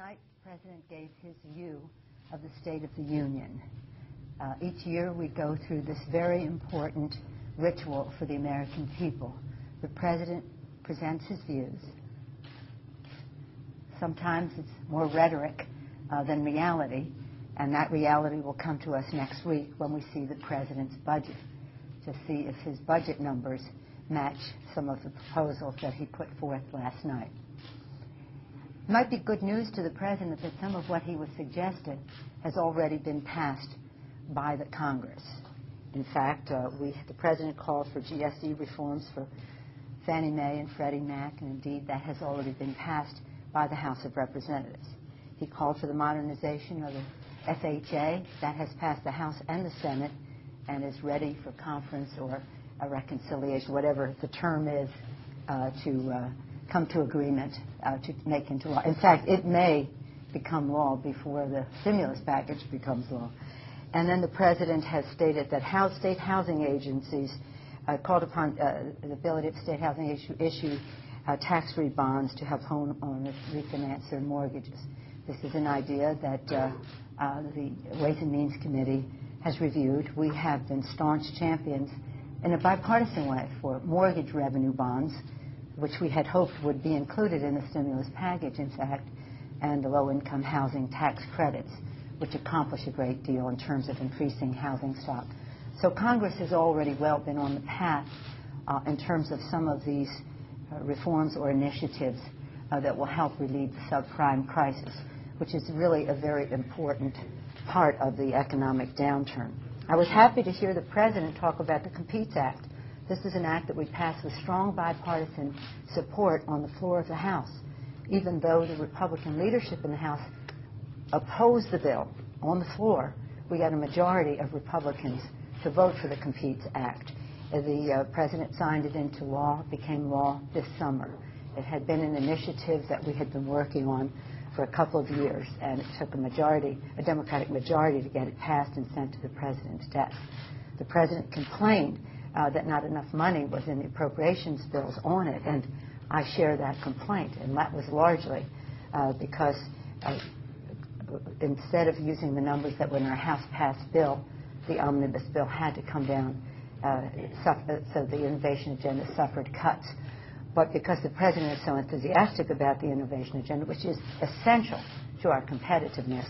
night, the President gave his view of the State of the Union. Each year we go through this very important ritual for the American people. The President presents his views. Sometimes it's more rhetoric than reality, and that reality will come to us next week when we see the President's budget, to see if his budget numbers match some of the proposals that he put forth last night. It might be good news to the President that some of what he was suggesting has already been passed by the Congress. In fact, the President called for GSE reforms for Fannie Mae and Freddie Mac, and indeed that has already been passed by the House of Representatives. He called for the modernization of the FHA. That has passed the House and the Senate and is ready for conference or a reconciliation, whatever the term is, to come to agreement to make into law. In fact, it may become law before the stimulus package becomes law. And then the President has stated that state housing agencies called upon the ability of state housing issue tax-free bonds to help homeowners refinance their mortgages. This is an idea that the Ways and Means Committee has reviewed. We have been staunch champions in a bipartisan way for mortgage revenue bonds, which we had hoped would be included in the stimulus package, in fact, and the low-income housing tax credits, which accomplish a great deal in terms of increasing housing stock. So Congress has already well been on the path in terms of some of these reforms or initiatives that will help relieve the subprime crisis, which is really a very important part of the economic downturn. I was happy to hear the President talk about the Competes Act. This is an act that we passed with strong bipartisan support on the floor of the House, even though the Republican leadership in the House opposed the bill on the floor. We got a majority of Republicans to vote for the Competes Act. The President signed it into law, became law this summer. It had been an initiative that we had been working on for a couple of years, and it took a Democratic majority to get it passed and sent to the President's desk. The President complained that not enough money was in the appropriations bills on it, and I share that complaint, and that was largely because instead of using the numbers that were in our House-passed bill, the omnibus bill had to come down, so the innovation agenda suffered cuts. But because the President is so enthusiastic about the innovation agenda, which is essential to our competitiveness,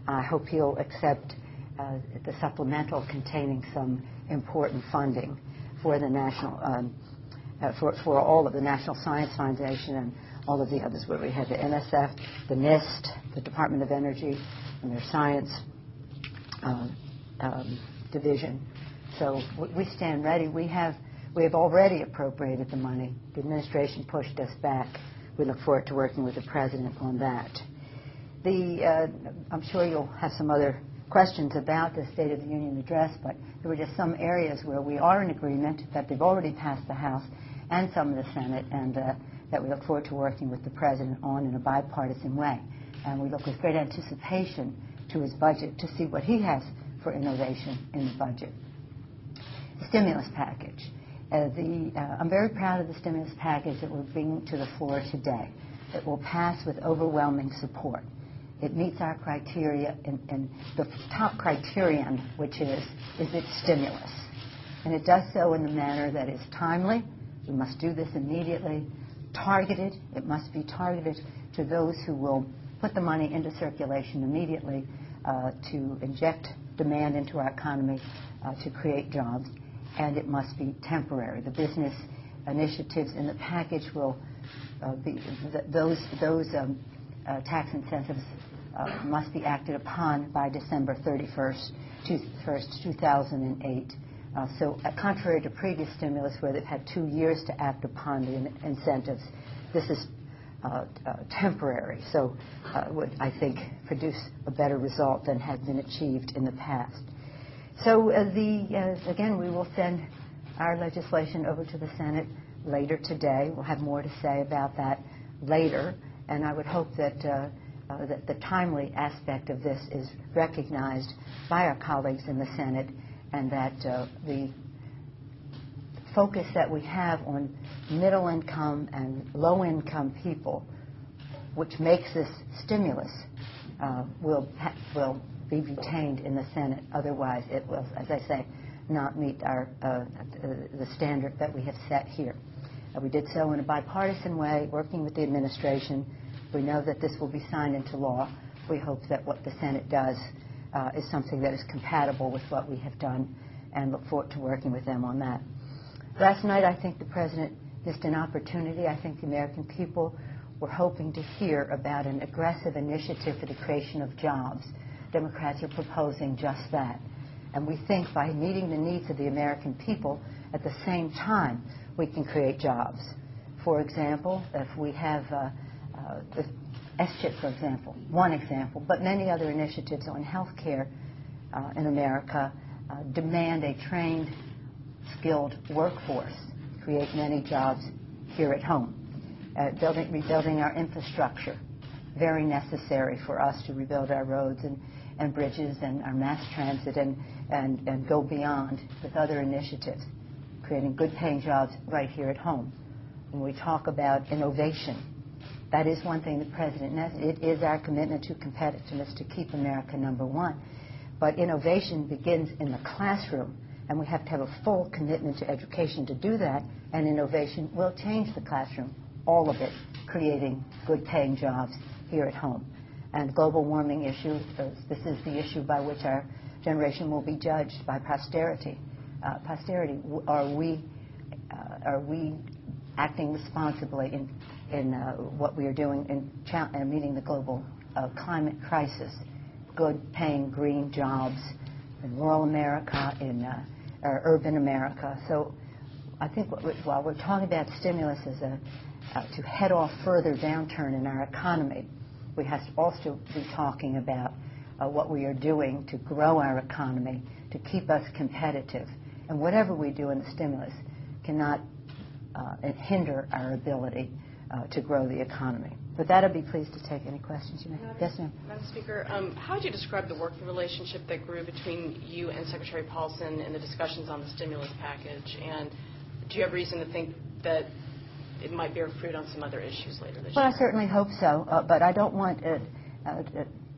I hope he'll accept the supplemental containing some important funding for the national, for all of the National Science Foundation and all of the others, where we have the NSF, the NIST, the Department of Energy, and their science division. So we stand ready. We have already appropriated the money. The administration pushed us back. We look forward to working with the President on that. I'm sure you'll have some other questions about the State of the Union address, but there were just some areas where we are in agreement that they've already passed the House and some of the Senate, and that we look forward to working with the President on in a bipartisan way. And we look with great anticipation to his budget to see what he has for innovation in the budget. The stimulus package. I'm very proud of the stimulus package that we're bringing to the floor today. It will pass with overwhelming support. It meets our criteria, and the top criterion, which is it stimulus? And it does so in the manner that is timely. We must do this immediately. Targeted. It must be targeted to those who will put the money into circulation immediately to inject demand into our economy, to create jobs. And it must be temporary. The business initiatives in the package will be those tax incentives must be acted upon by December 31st, 2008. So contrary to previous stimulus where they've had 2 years to act upon the incentives, this is temporary. So would, I think, produce a better result than had been achieved in the past. So again, we will send our legislation over to the Senate later today. We'll have more to say about that later, and I would hope that the timely aspect of this is recognized by our colleagues in the Senate, and that the focus that we have on middle-income and low-income people which makes this stimulus, will be retained in the Senate. Otherwise, it will, as I say, not meet the standard that we have set here. We did so in a bipartisan way, working with the administration. We know that this will be signed into law. We hope that what the Senate does is something that is compatible with what we have done, and look forward to working with them on that. Last night, I think the President missed an opportunity. I think the American people were hoping to hear about an aggressive initiative for the creation of jobs. Democrats are proposing just that. And we think by meeting the needs of the American people at the same time, we can create jobs. For example, if we have the S-chip, for example, one example, but many other initiatives on health care in America demand a trained, skilled workforce, create many jobs here at home. Rebuilding our infrastructure, very necessary for us to rebuild our roads and bridges and our mass transit and go beyond with other initiatives, creating good-paying jobs right here at home. When we talk about innovation, that is one thing the President knows. It is our commitment to competitiveness to keep America number one. But innovation begins in the classroom, and we have to have a full commitment to education to do that, and innovation will change the classroom, all of it, creating good-paying jobs here at home. And global warming issue, this is the issue by which our generation will be judged by posterity. Are we acting responsibly in what we are doing in meeting the global climate crisis? Good-paying green jobs in rural America, in urban America. So I think while we're talking about stimulus as to head off further downturn in our economy, we have to also be talking about what we are doing to grow our economy, to keep us competitive. And whatever we do in the stimulus cannot hinder our ability to grow the economy. With that, I'd be pleased to take any questions you may have. Yes, ma'am. Madam Speaker, how would you describe the working relationship that grew between you and Secretary Paulson in the discussions on the stimulus package? And do you have reason to think that it might bear fruit on some other issues later this year? Well, I certainly hope so, but I don't want to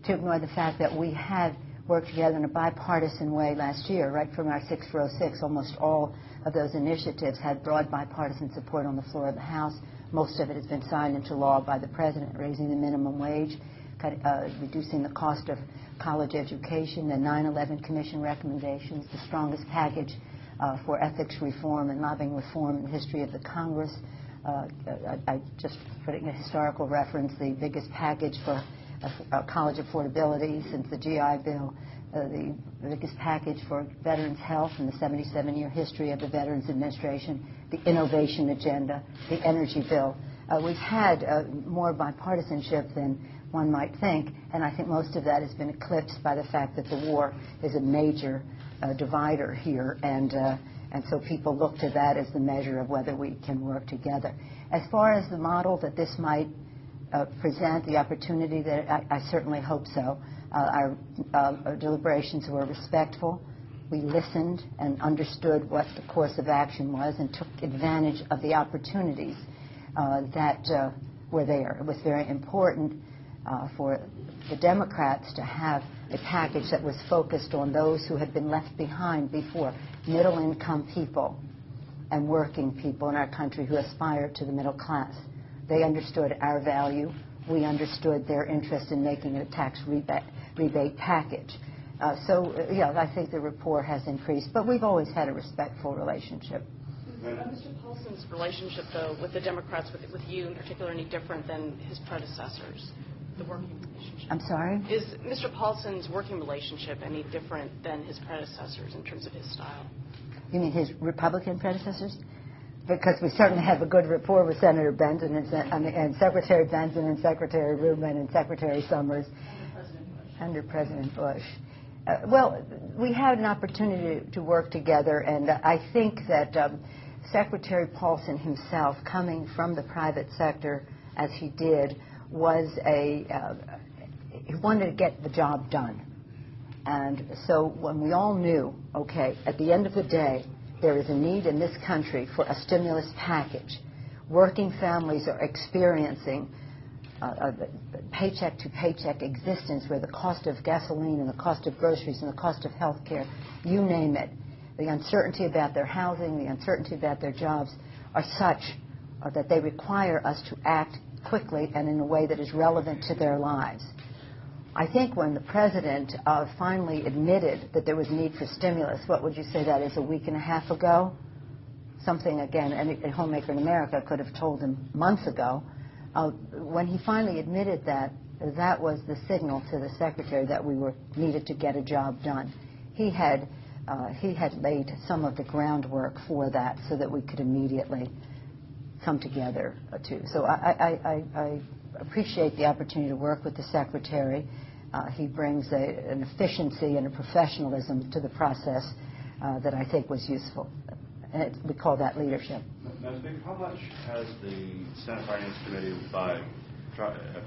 ignore the fact that we had worked together in a bipartisan way last year, right from our 646. Almost all of those initiatives had broad bipartisan support on the floor of the House. Most of it has been signed into law by the President, raising the minimum wage, reducing the cost of college education, the 9/11 Commission recommendations, the strongest package for ethics reform and lobbying reform in the history of the Congress. I just putting a historical reference, the biggest package for college affordability since the GI Bill, the biggest package for veterans' health in the 77-year history of the Veterans Administration, the innovation agenda, the energy bill. We've had more bipartisanship than one might think, and I think most of that has been eclipsed by the fact that the war is a major divider here, and so people look to that as the measure of whether we can work together. As far as the model that this might present, the opportunity, that I certainly hope so. Our deliberations were respectful. We listened and understood what the course of action was and took advantage of the opportunities that were there. It was very important for the Democrats to have a package that was focused on those who had been left behind before, middle-income people and working people in our country who aspired to the middle class. They understood our value. We understood their interest in making it a tax rebate package. I think the rapport has increased, but we've always had a respectful relationship. Mr. Paulson's relationship, though, with the Democrats, with you in particular, any different than his predecessors, the working relationship? I'm sorry? Is Mr. Paulson's working relationship any different than his predecessors in terms of his style? You mean his Republican predecessors? Because we certainly have a good rapport with Senator Benson and Secretary Benson and Secretary Rubin and Secretary Summers. Under President Bush. Well, we had an opportunity to work together, and I think that Secretary Paulson himself, coming from the private sector as he did, he wanted to get the job done. And so when we all knew, okay, at the end of the day, there is a need in this country for a stimulus package. Working families are experiencing paycheck-to-paycheck existence where the cost of gasoline and the cost of groceries and the cost of health care, you name it, the uncertainty about their housing, the uncertainty about their jobs are such that they require us to act quickly and in a way that is relevant to their lives. I think when the president finally admitted that there was need for stimulus, what would you say that is, a week and a half ago? Something, again, a homemaker in America could have told him months ago. When he finally admitted that, that was the signal to the secretary that we needed to get a job done. He had laid some of the groundwork for that so that we could immediately come together too. So I appreciate the opportunity to work with the secretary. He brings an efficiency and a professionalism to the process that I think was useful. And we call that leadership. Madam Speaker, how much has the Senate Finance Committee, by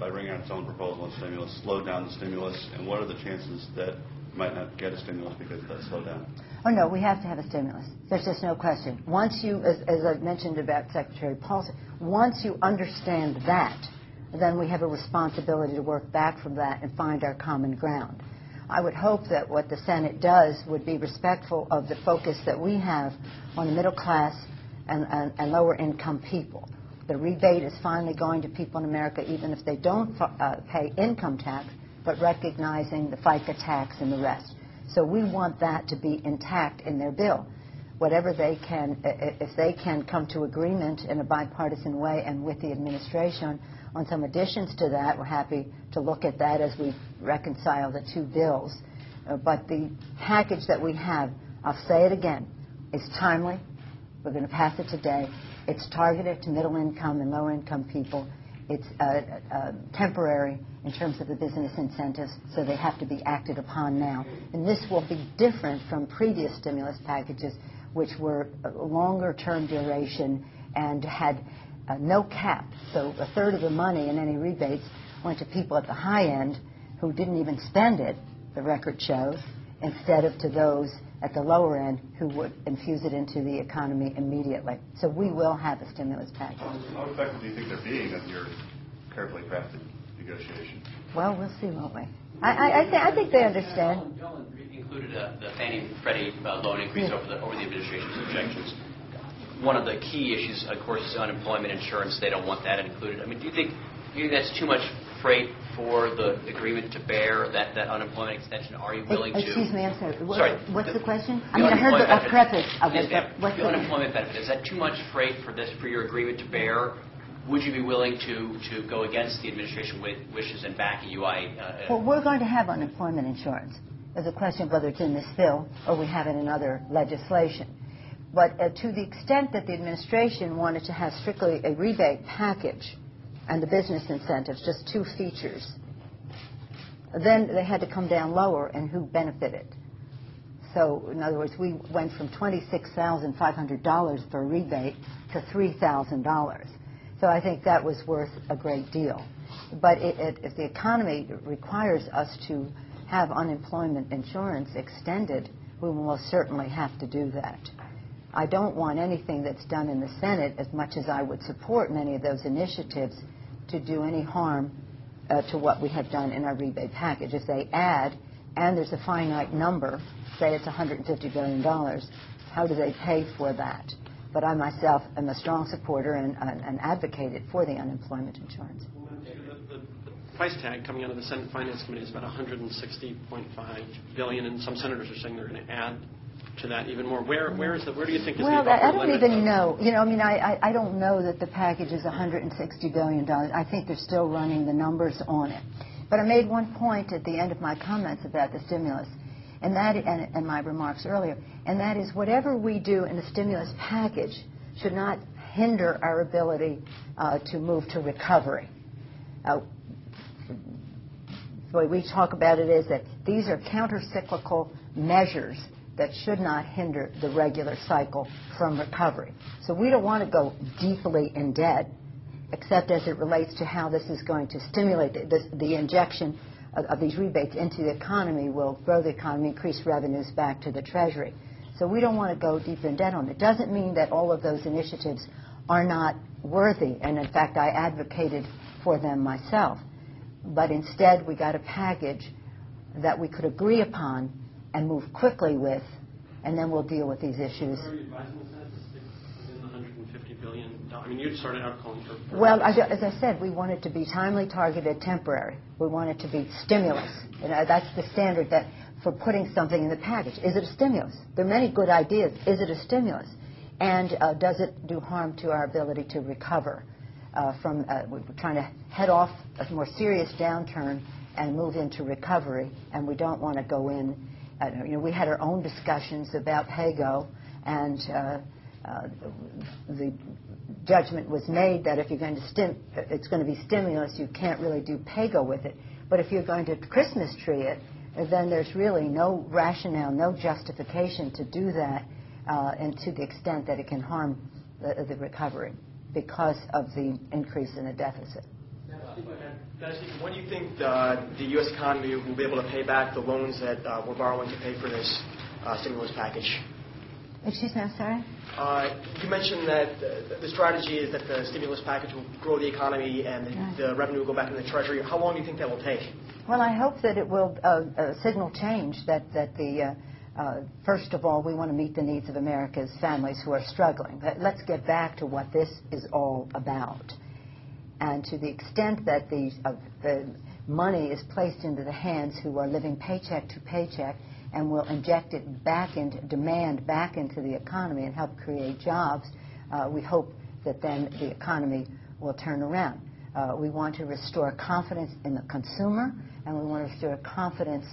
bringing out its own proposal on stimulus, slowed down the stimulus, and what are the chances that you might not get a stimulus because of that slowdown? Oh, no, we have to have a stimulus. There's just no question. Once you, as I mentioned about Secretary Paulson, once you understand that, then we have a responsibility to work back from that and find our common ground. I would hope that what the Senate does would be respectful of the focus that we have on the middle class and lower income people. The rebate is finally going to people in America even if they don't pay income tax, but recognizing the FICA tax and the rest. So we want that to be intact in their bill. Whatever they can, if they can come to agreement in a bipartisan way and with the administration on some additions to that, we're happy to look at that as we reconcile the two bills. But the package that we have, I'll say it again, is timely. We're going to pass it today. It's targeted to middle income and lower income people. It's temporary in terms of the business incentives, so they have to be acted upon now. And this will be different from previous stimulus packages, which were longer term duration and had no cap. So a third of the money in any rebates went to people at the high end who didn't even spend it, the record shows, instead of to those at the lower end who would infuse it into the economy immediately. So we will have a stimulus package. How effective do you think they're being of your carefully crafted negotiations? Well, we'll see, won't we? I think they understand. The bill included the Fannie and Freddie loan increase over the administration's objections. One of the key issues, of course, is unemployment insurance. They don't want that included. I mean, do you think that's too much freight for the agreement to bear, that unemployment extension? Are you willing to... Excuse me, I'm sorry. What's the question? I heard the preface of it. The unemployment benefit. Is that too much freight for your agreement to bear? Would you be willing to go against the administration wishes and back a UI? Well, we're going to have unemployment insurance. There's a question of whether it's in this bill or we have it in other legislation. But to the extent that the administration wanted to have strictly a rebate package and the business incentives, just two features, then they had to come down lower and who benefited. So, in other words, we went from $26,500 for a rebate to $3,000. So I think that was worth a great deal. But if the economy requires us to have unemployment insurance extended, we will most certainly have to do that. I don't want anything that's done in the Senate, as much as I would support many of those initiatives, to do any harm to what we have done in our rebate package. If they add, and there's a finite number, say it's $150 billion, how do they pay for that? But I myself am a strong supporter and advocated for the unemployment insurance. The price tag coming out of the Senate Finance Committee is about $160.5 billion, and some senators are saying they're going to add to that even more. Where do you think is the upper limit? Well, I don't even know. I don't know that the package is $160 billion. I think they're still running the numbers on it. But I made one point at the end of my comments about the stimulus, and my remarks earlier, and that is whatever we do in the stimulus package should not hinder our ability to move to recovery. The way we talk about it is that these are counter-cyclical measures that should not hinder the regular cycle from recovery. So we don't want to go deeply in debt, except as it relates to how this is going to stimulate the injection of these rebates into the economy will grow the economy, increase revenues back to the Treasury. So we don't want to go deep in debt on it. It doesn't mean that all of those initiatives are not worthy. And in fact, I advocated for them myself. But instead, we got a package that we could agree upon and move quickly with, and then we'll deal with these issues. Are you advising the Senate to stick within the $150 billion? I mean, you started out calling for Well, as I said, we want it to be timely, targeted, temporary. We want it to be stimulus. That's the standard that for putting something in the package. Is it a stimulus? There are many good ideas. Is it a stimulus? And does it do harm to our ability to recover from we're trying to head off a more serious downturn and move into recovery, and we don't want to go in. We had our own discussions about PAYGO, and the judgment was made that if you're going to it's going to be stimulus, you can't really do PAYGO with it. But if you're going to Christmas tree it, then there's really no rationale, no justification to do that, and to the extent that it can harm the recovery because of the increase in the deficit. When do you think the U.S. economy will be able to pay back the loans that we're borrowing to pay for this stimulus package? Excuse me, I'm sorry? You mentioned that the strategy is that the stimulus package will grow the economy and the revenue will go back into the Treasury. How long do you think that will take? Well, I hope that it will signal change, that first of all, we want to meet the needs of America's families who are struggling. Let's get back to what this is all about. And to the extent that the money is placed into the hands who are living paycheck to paycheck and will inject it back into demand, back into the economy and help create jobs, we hope that then the economy will turn around. We want to restore confidence in the consumer, and we want to restore confidence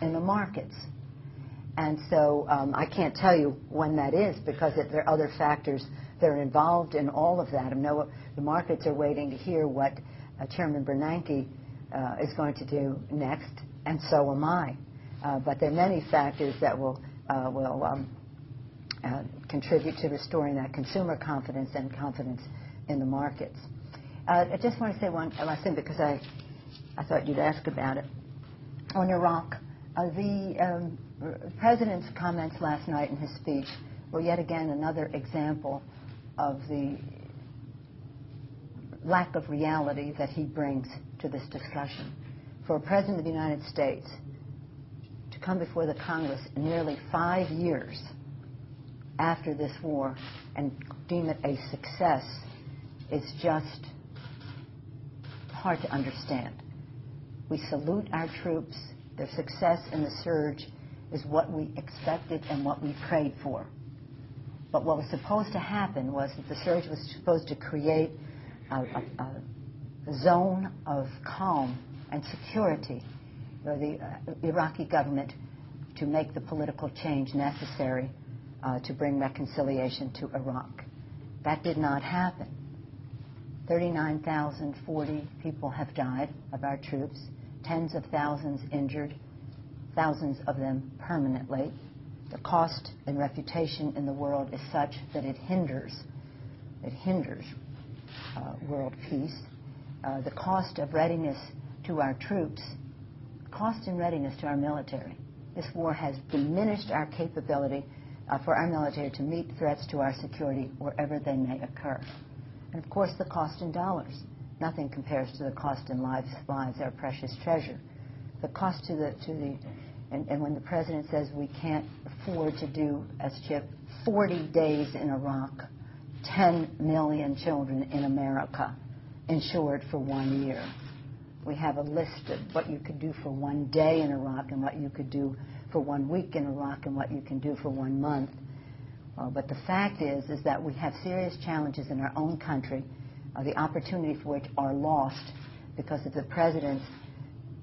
in the markets. And so I can't tell you when that is, because there are other factors that are involved in all of that. I know the markets are waiting to hear what Chairman Bernanke is going to do next, and so am I. But there are many factors that will contribute to restoring that consumer confidence and confidence in the markets. I just want to say one last thing, because I thought you'd ask about it. On Iraq, the President's comments last night in his speech were yet again another example of the lack of reality that he brings to this discussion. For a President of the United States to come before the Congress nearly 5 years after this war and deem it a success is just hard to understand. We salute our troops. Their success in the surge is what we expected and what we prayed for. But what was supposed to happen was that the surge was supposed to create a zone of calm and security for the Iraqi government to make the political change necessary to bring reconciliation to Iraq. That did not happen. 39,040 people have died of our troops, tens of thousands injured, thousands of them permanently. The cost and reputation in the world is such that it hinders world peace. The cost of readiness to our troops, cost and readiness to our military. This war has diminished our capability for our military to meet threats to our security wherever they may occur. And of course, the cost in dollars. Nothing compares to the cost in lives, our precious treasure. The cost and when the President says we can't afford to do, as Chip, 40 days in Iraq, 10 million children in America insured for 1 year. We have a list of what you could do for 1 day in Iraq and what you could do for 1 week in Iraq and what you can do for 1 month. But the fact is that we have serious challenges in our own country, the opportunity for which are lost because of the President's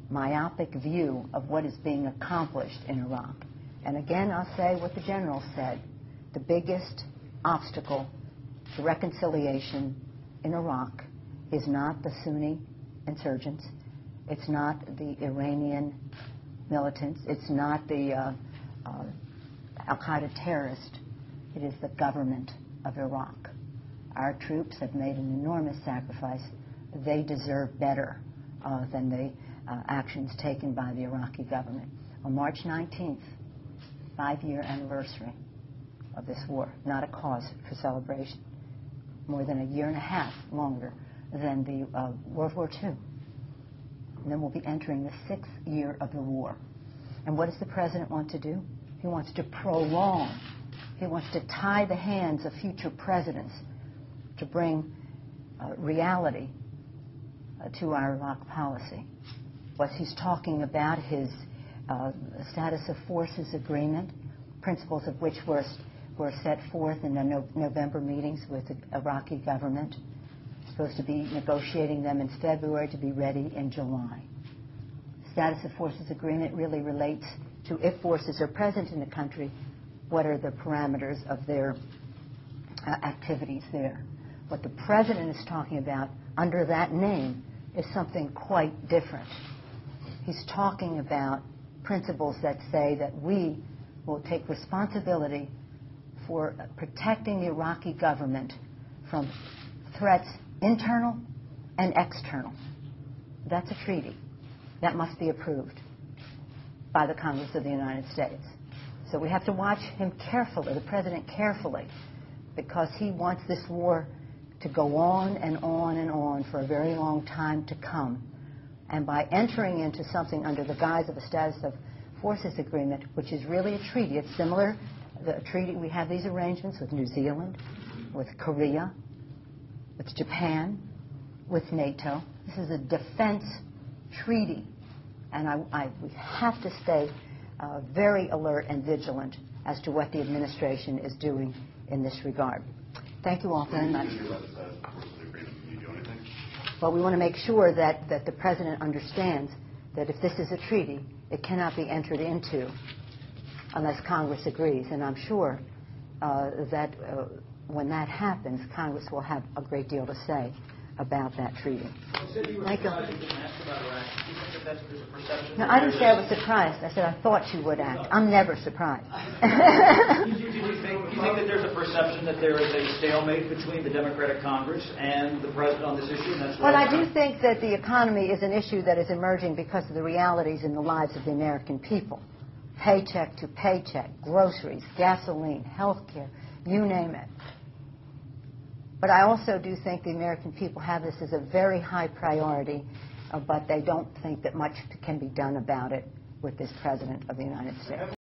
myopic view of what is being accomplished in Iraq. And again, I'll say what the general said. The biggest obstacle to reconciliation in Iraq is not the Sunni insurgents. It's not the Iranian militants. It's not the al-Qaeda terrorist. It is the government of Iraq. Our troops have made an enormous sacrifice. They deserve better than the actions taken by the Iraqi government. On March 19th, 5-year anniversary of this war, not a cause for celebration. More than a year and a half longer than the World War II. And then we'll be entering the 6th year of the war. And what does the president want to do? He wants to prolong. He wants to tie the hands of future presidents to bring reality to our Iraq policy. What he's talking about, his status of forces agreement, principles of which were set forth in the November meetings with the Iraqi government. Supposed to be negotiating them in February to be ready in July. Status of forces agreement really relates to if forces are present in the country, what are the parameters of their activities there. What the president is talking about under that name is something quite different. He's talking about principles that say that we will take responsibility for protecting the Iraqi government from threats internal and external. That's a treaty. That must be approved by the Congress of the United States. So we have to watch him carefully, the president carefully, because he wants this war to go on and on and on for a very long time to come. And by entering into something under the guise of a status of forces agreement, which is really a treaty, it's similar, the treaty, we have these arrangements with New Zealand, with Korea, with Japan, with NATO. This is a defense treaty. And we have to stay very alert and vigilant as to what the administration is doing in this regard. Thank you all very much. Well, we want to make sure that the president understands that if this is a treaty, it cannot be entered into unless Congress agrees. And I'm sure that when that happens, Congress will have a great deal to say about that treaty. Thank you. No, I didn't say I was surprised. I said I thought you would act. I'm never surprised. Do you think that there's a perception that there is a stalemate between the Democratic Congress and the president on this issue? And that's well, I do think that the economy is an issue that is emerging because of the realities in the lives of the American people. Paycheck to paycheck, groceries, gasoline, health care, you name it. But I also do think the American people have this as a very high priority, but they don't think that much can be done about it with this President of the United States.